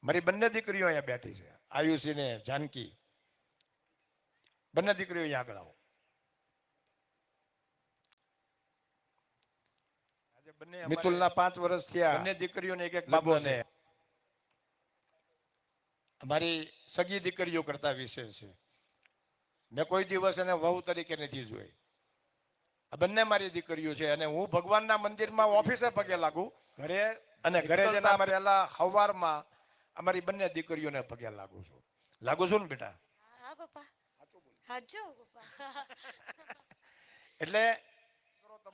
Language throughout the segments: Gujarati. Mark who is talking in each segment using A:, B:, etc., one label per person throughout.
A: મારી બંને દીકરીઓ અહીંયા બેઠી છે, આયુષી ને જાનકી. બંને દીકરીઓ અહીંયા આગળ આવો. મિતુલના 5 વર્ષ થયા. બંને દીકરીઓને એક બાબો છે. અમારી સગી દીકરીઓ કરતા વિશેષ છે. મેં કોઈ દિવસ એને વહુ તરીકે નથી જોઈ. આ બંને મારી દીકરીઓ છે અને હું ભગવાનના મંદિરમાં ઓફિસે પગે લાગુ, ઘરે અને ઘરે જઈને પહેલા સવારમાં અમારી બંને દીકરીઓને પગે લાગુ છું. લાગુ છું ને બેટા?
B: હા પપ્પા. હાજો પપ્પા.
A: એટલે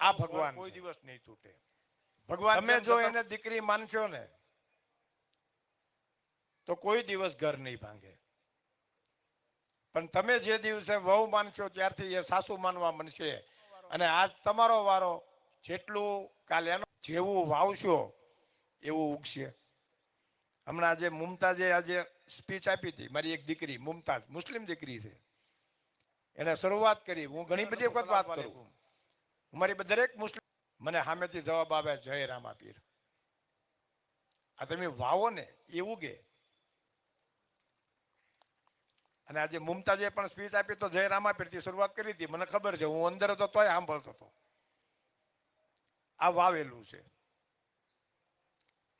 A: આ ભગવાન કોઈ દિવસ નહીં તૂટે. ભગવાન તમે જો એને દીકરી માનશો ને તો કોઈ દિવસ ઘર નહીં ભાંગે. પણ તમે જે દિવસે વહુ માનશો ત્યારથી એ સાસુ માનવા બનશે. અને આજ તમારો વારો. જેટલું કાલે એનો જેવું વાવશો એવું ઉગશે. હમણાં આજે મુમતાજે આજે સ્પીચ આપી હતી. મારી એક દીકરી મુમતાજ મુસ્લિમ દીકરી છે, એને શરૂઆત કરી. હું ઘણી બધી વખત વાત કરું, મારી દરેક મુસ્લિમ મને સામેથી જવાબ આવે જય રામા પીર. આ તમે વાવો ને એ ઉગે. અને આજે મુમતાજે પણ સ્પીચ આપી તો જય રામા પીરથી શરૂઆત કરી હતી. મને ખબર છે, હું અંદર હતો તોય સાંભળતો હતો. આ વાવેલું છે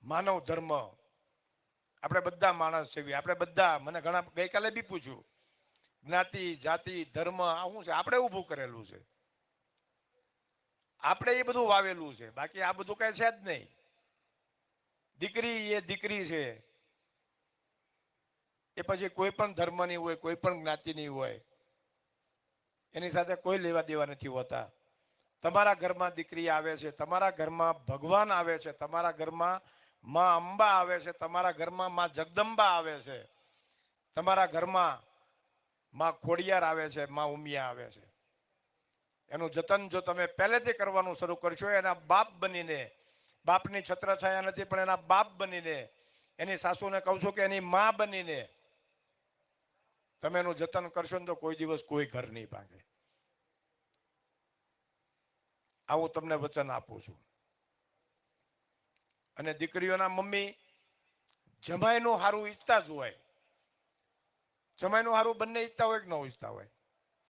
A: માનવ ધર્મ. આપણે બધા માણસ છે, આપણે બધા. મને ઘણા ગઈકાલે બી પૂછ્યું જ્ઞાતિ જાતિ ધર્મ આ શું છે? આપણે ઊભું કરેલું છે, આપણે એ બધું વાવેલું છે. બાકી આ બધું કઈ છે જ નહીં. દીકરી એ દીકરી છે, એ પછી કોઈ પણ ધર્મની હોય, કોઈ પણ જ્ઞાતિની હોય, એની સાથે કોઈ લેવા દેવા નથી હોતા. તમારા ઘરમાં દીકરી આવે છે, તમારા ઘરમાં ભગવાન આવે છે, તમારા ઘરમાં માં અંબા આવે છે, તમારા ઘરમાં માં જગદંબા આવે છે, તમારા ઘરમાં માં ખોડિયાર આવે છે, માં ઉમિયા આવે છે. એનું જતન જો તમે પહેલેથી કરવાનું શરૂ કરશો, એના બાપ બનીને, બાપની છત્રછાયા નથી પણ એના બાપ બનીને, એની સાસુને કહું છું કે એની માં બનીને તમે એનું જતન કરશો ને તો કોઈ દિવસ કોઈ ઘર નહીં ભાંગે. આવું તમને વચન આપું છું. અને દીકરીઓના મમ્મી જમાઈનું સારું ઈચ્છતા જ હોય. જમાઈનું સારું બંને ઈચ્છતા હોય કે ન ઈચ્છતા હોય?